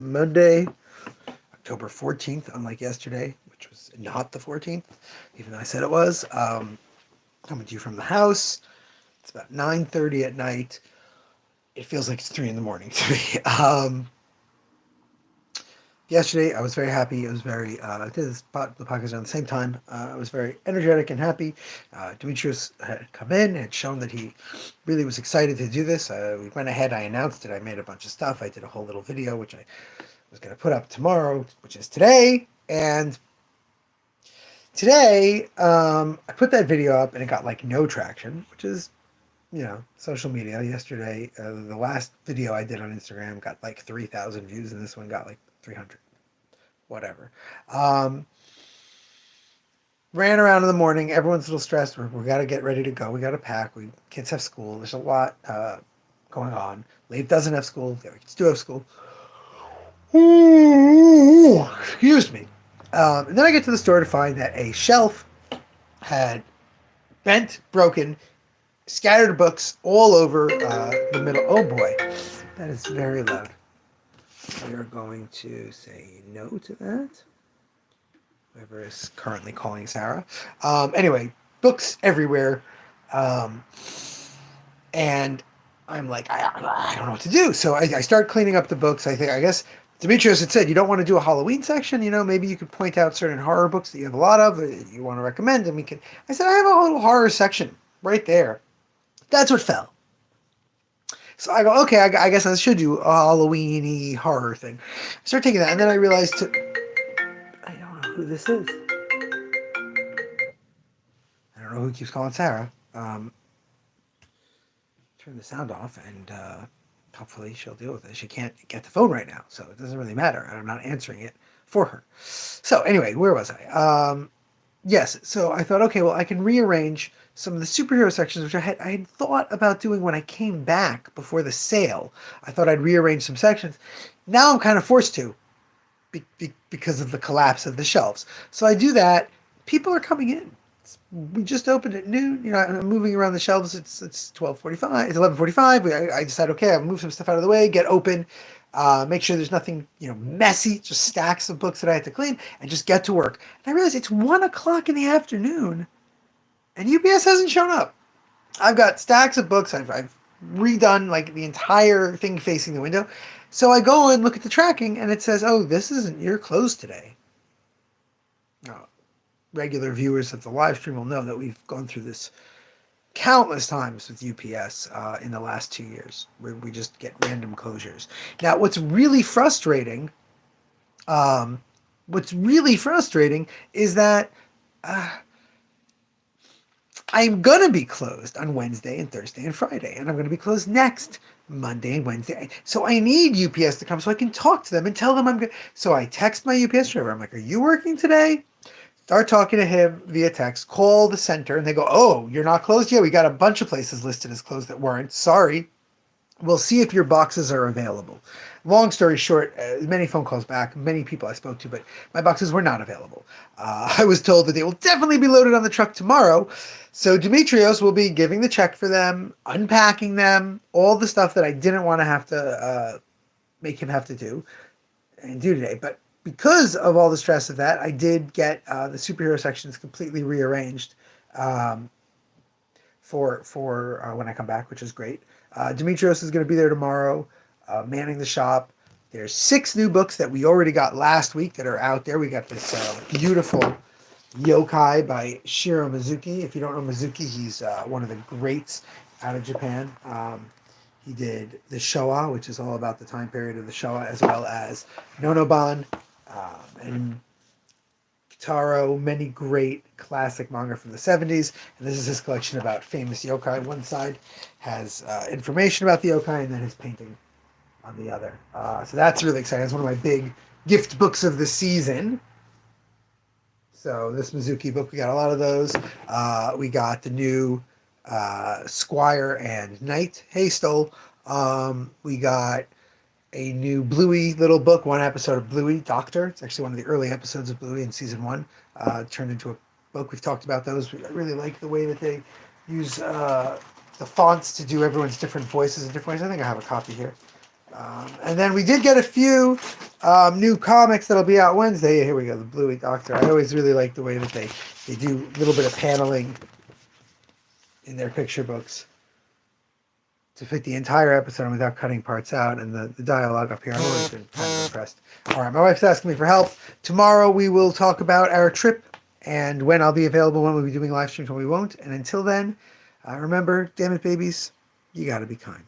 Monday, October 14th, unlike yesterday, which was not the 14th, even though I said it was. Coming to you from the house. It's about 9:30 at night. It feels like it's 3 in the morning to me. Yesterday, I was very happy. I was very, I did the podcast around the same time. I was very energetic and happy. Demetrius had come in, had shown that he really was excited to do this. We went ahead, I announced it. I made a bunch of stuff. I did a whole little video, which I was going to put up tomorrow, which is today. And today, I put that video up and it got like no traction, which is, social media. Yesterday, the last video I did on Instagram got like 3,000 views, and this one got like 300. Whatever. Um, Ran around in the morning. Everyone's a little stressed. We got to get ready to go. We got to pack. Kids have school. There's a lot going on. Leif doesn't have school. The other kids do have school. Ooh, excuse me. And then I get to the store to find that a shelf had bent, broken, scattered books all over the middle. Oh boy, that is very loud. We are going to say no to that. Whoever is currently calling Sarah. Anyway, books everywhere. Um, and I'm like, I don't know what to do. So I start cleaning up the books. I guess Demetrius had said, you don't want to do a Halloween section. Maybe you could point out certain horror books that you have a lot of that you want to recommend. And I said, I have a little horror section right there. That's what fell. So I go, okay, I guess I should do a Halloween-y horror thing. I start taking that, and then I realized I don't know who this is. I don't know who keeps calling Sarah. Turn the sound off, and hopefully she'll deal with it. She can't get the phone right now, so it doesn't really matter. I'm not answering it for her. So anyway, where was I? Yes, so I thought, okay, well, I can rearrange some of the superhero sections, which I had thought about doing when I came back before the sale. I thought I'd rearrange some sections. Now I'm kind of forced to because of the collapse of the shelves. So I do that. People are coming in. We just opened at noon. I'm moving around the shelves. It's 12:45. It's 11:45. I decide, okay, I'll move some stuff out of the way, get open, make sure there's nothing messy, just stacks of books that I have to clean, and just get to work. And I realize it's 1 o'clock in the afternoon, and UPS hasn't shown up. I've got stacks of books. I've redone like the entire thing facing the window. So I go and look at the tracking, and it says, "Oh, this isn't your close today." Regular viewers of the live stream will know that we've gone through this countless times with UPS in the last 2 years, where we just get random closures. Now, what's really frustrating is that I'm going to be closed on Wednesday and Thursday and Friday, and I'm going to be closed next Monday and Wednesday. So I need UPS to come so I can talk to them and tell them I'm good. So I text my UPS driver. I'm like, are you working today? Start talking to him via text, call the center, and they go, oh, you're not closed yet? We got a bunch of places listed as closed that weren't. Sorry. We'll see if your boxes are available. Long story short, many phone calls back, many people I spoke to, but my boxes were not available. I was told that they will definitely be loaded on the truck tomorrow. So Demetrios will be giving the check for them, unpacking them, all the stuff that I didn't want to have to make him have to do and do today. But because of all the stress of that, I did get the superhero sections completely rearranged for when I come back, which is great. Demetrios is going to be there tomorrow, manning the shop. There's 6 new books that we already got last week that are out there. We got this beautiful Yokai by Shiro Mizuki. If you don't know Mizuki, he's one of the greats out of Japan. He did the Showa, which is all about the time period of the Showa, as well as Nonoban, and Kitaro, many great classic manga from the 70s. And this is his collection about famous yokai. One side has information about the yokai, and then his painting on the other. So that's really exciting. It's one of my big gift books of the season. So this Mizuki book, we got a lot of those. We got the new Squire and Knight Haystel. We got a new Bluey little book, one episode of Bluey Doctor. It's actually one of the early episodes of Bluey in season 1. Turned into a book. We've talked about those. I really like the way that they use the fonts to do everyone's different voices in different ways. I think I have a copy here. And then we did get a few new comics that'll be out Wednesday. Here we go, the Bluey Doctor. I always really like the way that they do a little bit of paneling in their picture books to fit the entire episode without cutting parts out, and the dialogue up here. I've always been kind of impressed. All right, my wife's asking me for help. Tomorrow we will talk about our trip and when I'll be available, when we'll be doing live streams, when we won't. And until then, remember, damn it, babies, you got to be kind.